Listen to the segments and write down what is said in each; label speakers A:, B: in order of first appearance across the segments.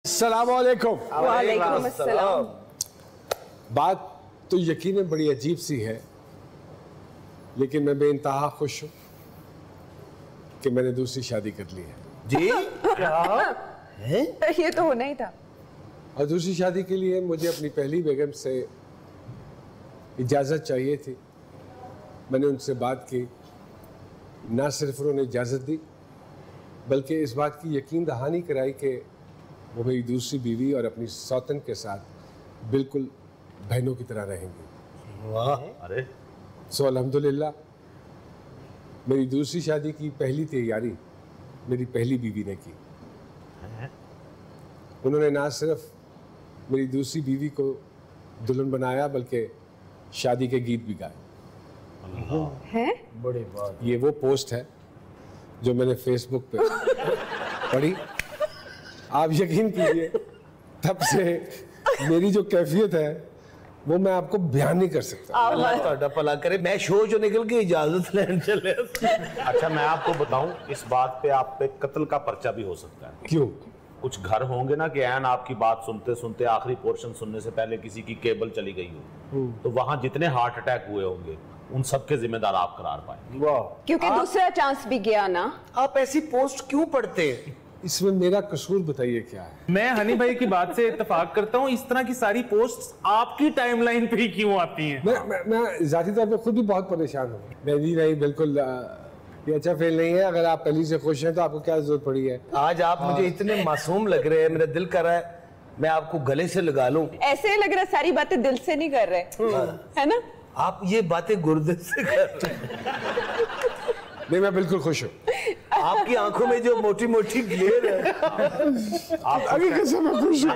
A: अस्सलामुअलैकुम।
B: वालेकुम अस्सलाम।
A: बात तो यकीनन बड़ी अजीब सी है, लेकिन मैं बेइंतहा खुश हूँ कि मैंने दूसरी शादी कर ली है।
B: जी क्या है?
C: ये तो होना ही था।
A: और दूसरी शादी के लिए मुझे अपनी पहली बेगम से इजाज़त चाहिए थी। मैंने उनसे बात की, ना सिर्फ उन्होंने इजाज़त दी बल्कि इस बात की यकीन दहानी कराई कि वो मेरी दूसरी बीवी और अपनी सौतन के साथ बिल्कुल बहनों की तरह रहेंगी।
B: वाह! अरे
A: सो अल्हम्दुलिल्लाह मेरी दूसरी शादी की पहली तैयारी मेरी पहली बीवी ने की। उन्होंने ना सिर्फ मेरी दूसरी बीवी को दुल्हन बनाया बल्कि शादी के गीत भी गाए।
C: हैं?
B: बड़ी बात।
A: ये वो पोस्ट है जो मैंने फेसबुक पे पढ़ी। आप यकीन कीजिए तब से मेरी जो कैफियत है वो मैं आपको बयान नहीं कर सकता।
B: अल्लाह ਤੁਹਾਡਾ ਭਲਾ करे। मैं शो जो निकल के इजाजत लेने चले।
D: अच्छा मैं आपको बताऊं, इस बात पे आप पे कत्ल का पर्चा भी हो सकता है।
A: क्यों?
D: कुछ घर होंगे ना कि ऐन आपकी बात सुनते सुनते आखिरी पोर्शन सुनने से पहले किसी की केबल चली गई हो, तो वहां जितने हार्ट अटैक हुए होंगे उन सबके जिम्मेदार आप करार पाएंगे।
B: वाह!
C: क्योंकि दूसरा चांस भी गया ना।
B: आप ऐसी पोस्ट क्यों पढ़ते हैं?
A: इसमें मेरा कसूर बताइए क्या है?
E: मैं हनी भाई की बात से इत्तेफाक करता हूँ। इस तरह की सारी पोस्ट्स आपकी टाइमलाइन पे ही क्यों आती हैं?
A: मैं जाती तौर पे खुद भी बहुत परेशान हूँ। नहीं बिल्कुल ये अच्छा फेल नहीं है। अगर आप पहली से खुश हैं तो आपको क्या जरूरत पड़ी है?
B: आज आप मुझे इतने मासूम लग रहे हैं, मेरा दिल कर रहा है मैं आपको गले से लगा लूं।
C: ऐसे लग रहा है सारी बातें दिल से नहीं कर रहे, है ना?
B: आप ये बातें गुर्दे से कर रहे हैं।
A: नहीं, मैं बिल्कुल खुश हूँ।
B: आपकी आंखों में जो मोटी मोटी ग्लेयर है,
A: आप अभी कैसे मैं खुश हूँ?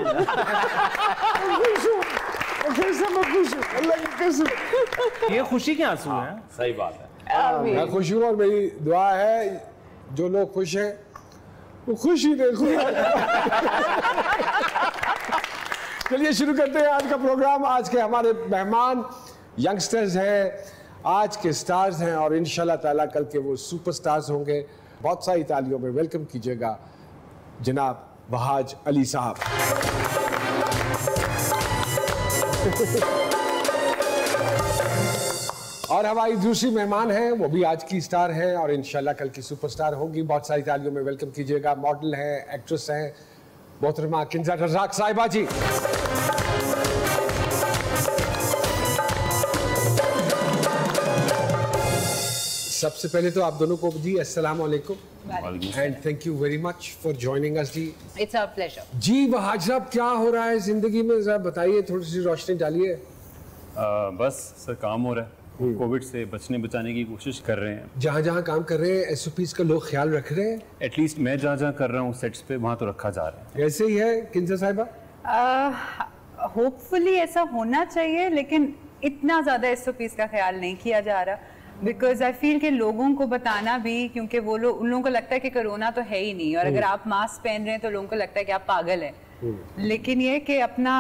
A: कैसे मैं खुश हूँ? अल्लाह की कसम।
E: ये खुशी के आंसू हैं।
D: सही बात है।
A: मैं खुश हूँ और मेरी दुआ है जो लोग खुश हैं वो खुश ही देखो। चलिए शुरू करते हैं आज का प्रोग्राम। आज के हमारे मेहमान यंगस्टर्स हैं, आज के स्टार्स हैं और इंशाल्लाह ताला कल के वो सुपरस्टार्स होंगे। बहुत सारी तालियों में वेलकम कीजिएगा जनाब वहाज अली साहब। और हमारी दूसरी मेहमान हैं, वो भी आज की स्टार हैं और इंशाल्लाह कल की सुपरस्टार होंगी। बहुत सारी तालियों में वेलकम कीजिएगा। मॉडल हैं, एक्ट्रेस हैं, मोहतरमा किंजा रज़ाक साहिबा जी। सबसे पहले तो आप दोनों को जी अस्सलाम वालेकुम and thank you very much for joining us ji.
C: It's our pleasure.
A: Ji Wahaj sahab, क्या हो रहा है जिंदगी में जरा बताइए, थोड़ी सी रोशनी डालिए।
F: बस सर काम हो रहा है, कोविड से बचने बचाने की कोशिश कर रहे हैं।
A: जहाँ जहाँ काम कर रहे हैं एसओपीज का लोग ख्याल रख रहे हैं?
F: एटलीस्ट मैं जहाँ जहाँ कर रहा हूँ सेट्स पे वहाँ तो रखा जा रहा है।
A: ऐसे ही है किंजा साहिबा?
G: होपफुली ऐसा होना चाहिए, लेकिन इतना ज़्यादा एसओपीज का ख्याल नहीं किया जा रहा। बिकॉज आई फील कि लोगों को बताना भी, क्योंकि वो लोग उन लोगों को लगता है कि कोरोना तो है ही नहीं, और अगर आप मास्क पहन रहे हैं तो लोगों को लगता है कि आप पागल हैं। लेकिन ये कि अपना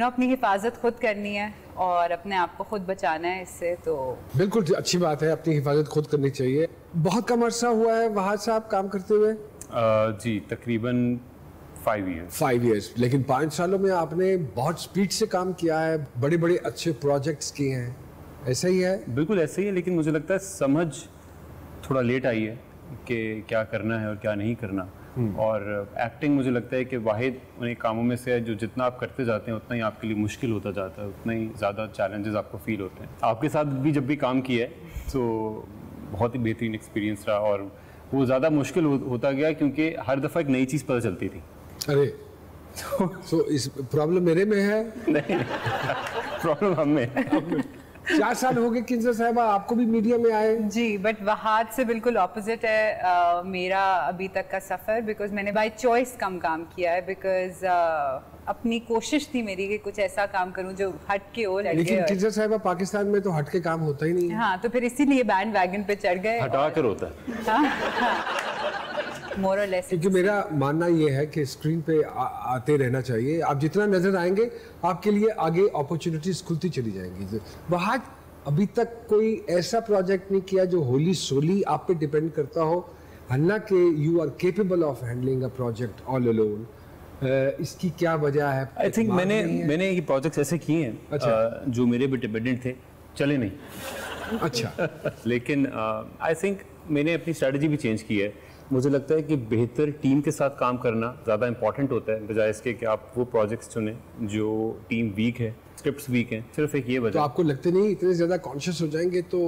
G: अपनी हिफाजत खुद करनी है और अपने आप को खुद बचाना है इससे। तो
A: बिल्कुल अच्छी बात है, अपनी हिफाजत खुद करनी चाहिए। बहुत कम अरसा हुआ है वहाज साहब काम करते हुए?
F: जी तकरीबन 5 years।
A: 5 years। लेकिन 5 सालों में आपने बहुत स्पीड से काम किया है, बड़े बड़े अच्छे प्रोजेक्ट्स किए हैं, ऐसा ही है?
F: बिल्कुल ऐसा ही है, लेकिन मुझे लगता है समझ थोड़ा लेट आई है कि क्या करना है और क्या नहीं करना। और एक्टिंग मुझे लगता है कि वाहिद उन्हीं कामों में से है जो जितना आप करते जाते हैं उतना ही आपके लिए मुश्किल होता जाता है, उतना ही ज़्यादा चैलेंजेस आपको फील होते हैं। आपके साथ भी जब भी काम किया है तो बहुत ही बेहतरीन एक्सपीरियंस रहा और वो ज़्यादा मुश्किल होता गया क्योंकि हर दफ़ा एक नई चीज़ पता चलती थी।
A: अरे तो इस प्रॉब्लम मेरे में है?
F: नहीं प्रॉब्लम हम में।
A: 4 साल हो गए किंजा साहिबा आपको भी मीडिया में आए?
G: जी, बट वहाद से बिल्कुल ऑपोजिट है मेरा अभी तक का सफ़र। बिकॉज मैंने बाय चॉइस कम काम किया है, बिकॉज अपनी कोशिश थी मेरी कि कुछ ऐसा काम करूं जो हट के हो।
A: लेकिन किंजा साहिबा पाकिस्तान में तो हट के काम होता ही नहीं है।
G: हाँ, तो फिर इसीलिए बैंड वैगन पे चढ़ गए।
F: हटा कर होता है।
G: मोर और लेस।
A: क्योंकि मेरा मानना ये है कि स्क्रीन पे आते रहना चाहिए। आप जितना नजर आएंगे आपके लिए आगे अपॉर्चुनिटीज खुलती चली जाएंगी। वहाँ अभी तक कोई ऐसा प्रोजेक्ट नहीं किया जो होली सोली आप पे डिपेंड करता हो, हालांकि you are capable of handling a project all alone, इसकी क्या वजह है?
F: आई थिंक
A: एतमाद नहीं है?
F: मैंने ये प्रोजेक्ट्स ऐसे किए हैं
A: अच्छा।
F: जो मेरे भी डिपेंडेंट थे, चले नहीं।
A: अच्छा।
F: लेकिन आई थिंक मैंने अपनी स्ट्रेटजी भी चेंज की है। मुझे लगता है कि बेहतर टीम के साथ काम करना ज़्यादा इंपॉर्टेंट होता है बजाय इसके कि आप वो प्रोजेक्ट्स चुनें जो टीम वीक है, स्क्रिप्ट्स वीक हैं। सिर्फ एक ये
A: तो
F: वजह।
A: आपको लगते नहीं इतने ज्यादा कॉन्शियस हो जाएंगे तो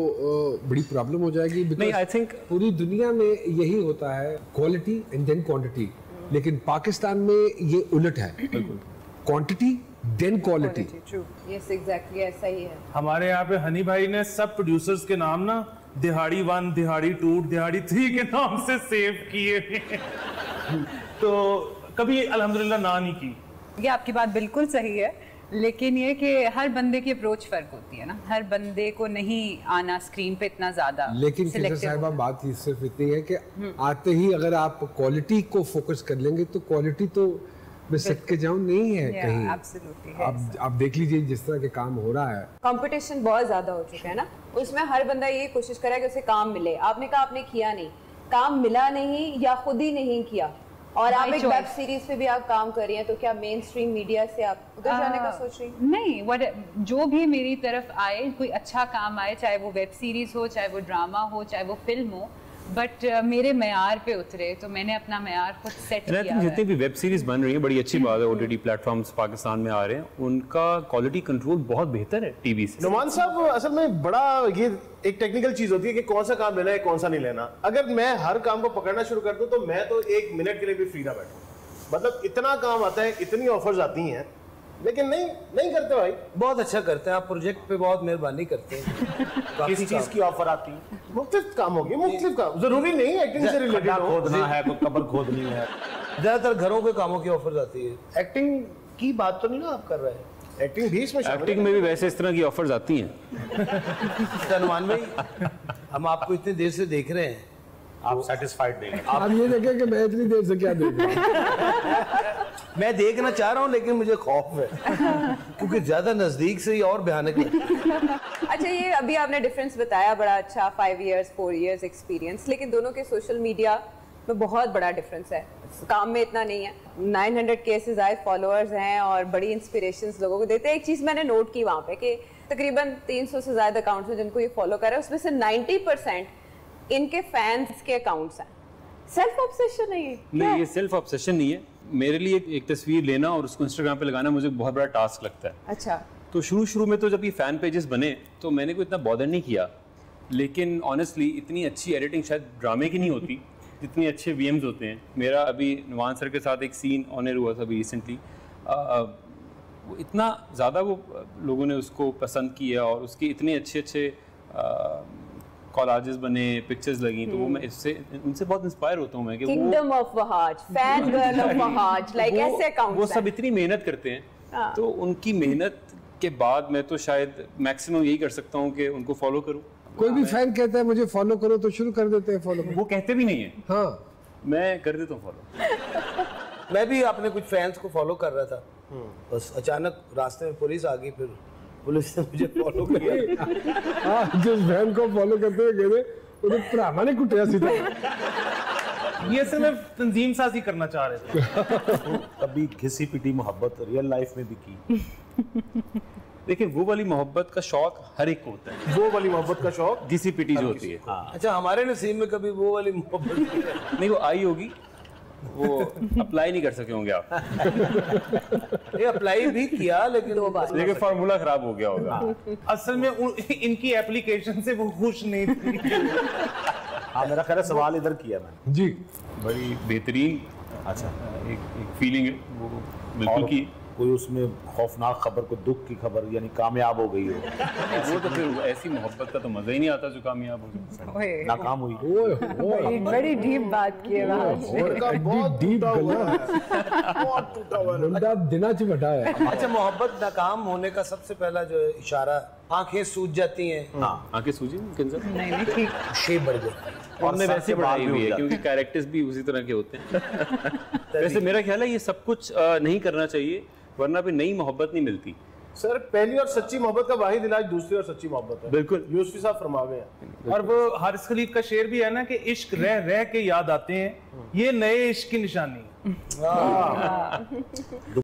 A: बड़ी प्रॉब्लम हो जाएगी?
F: नहीं, I think-
A: पूरी दुनिया में यही होता है, क्वालिटी एंड देन क्वांटिटी, लेकिन पाकिस्तान में ये उलट है, quantity then quality.
C: Yes exactly ऐसा ही है।
E: हमारे यहाँ पे हनी भाई ने सब प्रोड्यूसर्स के नाम ना दिहाड़ी 1, दिहाड़ी 2, दिहाड़ी 3 के नाम से सेव किए हैं। तो कभी अल्हम्दुलिल्लाह ना नहीं की।
G: ये आपकी बात बिल्कुल सही है, लेकिन ये कि हर बंदे की अप्रोच फर्क होती है ना, हर बंदे को नहीं आना स्क्रीन पे इतना ज्यादा।
A: लेकिन कैसर साहिबा बात ही सिर्फ इतनी है कि आते ही अगर आप क्वालिटी को फोकस कर लेंगे तो क्वालिटी तो मैं सट के जाऊं नहीं है कहीं। आप देख लीजिए जिस तरह के काम हो रहा है,
C: कंपटीशन बहुत ज्यादा हो चुका है ना, उसमें हर बंदा ये कोशिश करे कि उसे काम मिले। आपने कहा आपने किया नहीं, काम मिला नहीं या खुद ही नहीं किया, और आप एक वेब सीरीज पे भी आप काम कर रही हैं, तो क्या मेन स्ट्रीम मीडिया से आप उधर जाने का सोच रही हैं?
G: नहीं, जो भी मेरी तरफ आए, कोई अच्छा काम आए, चाहे वो वेब सीरीज हो, चाहे वो ड्रामा हो, चाहे वो फिल्म हो, बट मेरे मयार पे उतरे, तो मैंने अपना मयार खुद सेट किया है।
F: जितनी भी वेब सीरीज बन रही है, बड़ी अच्छी बात है, ओटीटी प्लेटफॉर्म्स पाकिस्तान में आ रहे हैं, उनका क्वालिटी कंट्रोल बहुत बेहतर है टीवी से।
H: नुमान साहब, असल में बड़ा ये एक टेक्निकल चीज होती है कि कौन सा काम लेना है, कौन सा नहीं लेना। अगर मैं हर काम को पकड़ना शुरू कर दूं तो मैं तो 1 मिनट के लिए भी फ्री ना बैठूं। मतलब इतना काम आता है, इतनी ऑफर्स आती हैं, लेकिन नहीं करते भाई।
B: बहुत अच्छा करते हैं आप, प्रोजेक्ट पे बहुत मेहरबानी करते हैं।
H: किस चीज की ऑफर आती है? मुख्तलिफ काम होगी, मुख्तलिफ काम, जरूरी नहीं एक्टिंग से रिलेटेड हो।
D: खोदना है, कोई कब्र खोदनी है,
B: ज्यादातर घरों के कामों की ऑफर आती है। एक्टिंग की बात तो नहीं ना आप कर रहे हैं?
H: एक्टिंग भी इसमें शामिल है।
F: एक्टिंग में भी वैसे इस तरह की ऑफर्स आती हैं।
B: सलमान भाई, हम आपको इतनी देर से देख रहे हैं,
D: आप सेटिस्फाइड नहीं हैं।
A: आप ये देखें कि मैं इतनी देर से क्या देख रहा हूं।
B: मैं देखना चाह रहा हूँ लेकिन मुझे खौफ है क्योंकि ज्यादा नजदीक से ही और भयानक है।
C: अच्छा, ये अभी आपने डिफरेंस बताया बड़ा अच्छा, 5 years 4 years एक्सपीरियंस, लेकिन दोनों के सोशल मीडिया में बहुत बड़ा डिफरेंस है। काम में इतना नहीं है। 900K से ज़्यादा फॉलोअर्स हैं और बड़ी इंस्पिरेशंस लोगों को देते हैं। एक चीज़ मैंने नोट की वहाँ पे कि तकरीबन 300 से ज़्यादा अकाउंट्स हैं जिनको ये फॉलो कर रहे हैं, उसमें से 90% इनके फैंस के अकाउंट्स हैं। सेल्फ ऑब्सेशन है ये?
F: नहीं, ये सेल्फ ऑब्सेशन नहीं है। मेरे लिए एक तस्वीर लेना और उसको इंस्टाग्राम पे लगाना मुझे बहुत बड़ा टास्क लगता है।
C: अच्छा।
F: तो शुरू में तो जब ये फ़ैन पेजेस बने तो मैंने कोई इतना बॉदर नहीं किया, लेकिन ऑनेस्टली इतनी अच्छी एडिटिंग शायद ड्रामे की नहीं होती जितने अच्छे वीएम्स होते हैं। मेरा अभी नुमान सर के साथ एक सीन ऑन एयर हुआ था अभी रिसेंटली, वो इतना ज़्यादा वो लोगों ने उसको पसंद किया और उसके इतने अच्छे कॉलाजेस बने, पिक्चर्स लगी, तो वो मैं उनसे बहुत इंस्पायर होता हूँ मैं कि
C: kingdom of Wahaj, fan girl of Wahaj, like ऐसे अकाउंट्स
F: वो सब इतनी मेहनत करते हैं, तो उनकी मेहनत के बाद मैं तो शायद मैक्सिमम यही कर सकता हूँ कि उनको फॉलो करूँ।
A: कोई भी फैन कहता है मुझे फॉलो करो तो शुरू कर देते हैं फॉलो।
F: वो कहते भी नहीं है,
A: हाँ
F: मैं कर देता हूँ फॉलो।
B: मैं भी अपने कुछ फैंस को फॉलो कर रहा था, बस अचानक रास्ते में पुलिस आ गई, फिर पुलिस ने मुझे फॉलो किया।
A: जिस फैन को फॉलो करते हुए गए उन्हें भरावा ने कुटिया सीधा।
E: ये असल में तंजीम साजी करना चाह रहे थे।
D: कभी घिसी पिटी मोहब्बत रियल लाइफ में भी की।
F: देखिए, वो वाली मोहब्बत का शौक हर एक को होता है,
H: वो वाली मोहब्बत का शौक
F: घिसी पिटी जो होती है।
B: अच्छा, हमारे नसीब में कभी वो वाली मोहब्बत
F: नहीं, वो आई होगी, वो अप्लाई नहीं कर सके होंगे आप।
B: ये अप्लाई भी किया
F: लेकिन फार्मूला खराब हो गया होगा।
E: असल में इनकी एप्लीकेशन से वो खुश नहीं थी।
D: हाँ, मेरा ख्याल है सवाल इधर किया मैंने
A: जी।
F: बड़ी बेहतरीन
D: अच्छा
F: एक फीलिंग है वो, बिल्कुल की।
D: कोई उसमें खौफनाक खबर, कोई दुख की खबर, यानी कामयाब हो गई हो,
F: वो तो फिर ऐसी मोहब्बत का तो मजा ही नहीं आता जो कामयाब हो जाए।
D: नाकाम हुई।
C: बड़ी डीप बात की है
H: बहुत
A: डीप
H: बहुत टूटा हुआ है।
A: बंदा दिना च बटा है।
B: अच्छा, मोहब्बत नाकाम होने का सबसे पहला जो इशारा, आंखें सूज जाती हैं।
F: आंखें सूजी कैंसर
G: नहीं ठीक,
B: शेप बढ़ जाती है।
F: और मैं वैसे बढ़ाई हुई है क्योंकि कैरेक्टर्स भी उसी तरह के होते हैं। वैसे मेरा ख्याल है ये सब कुछ नहीं करना चाहिए, वरना भी नई मोहब्बत नहीं मिलती।
H: सर पहली और सच्ची मोहब्बत का वाहिद इलाज दूसरी और सच्ची मोहब्बत है।
E: बिल्कुल।
H: यूसुफी साहब फरमा गए हैं।
E: और वो हारिस खलीफ का शेर भी है ना कि इश्क रह रह के याद आते हैं, ये नए इश्क की निशानी है।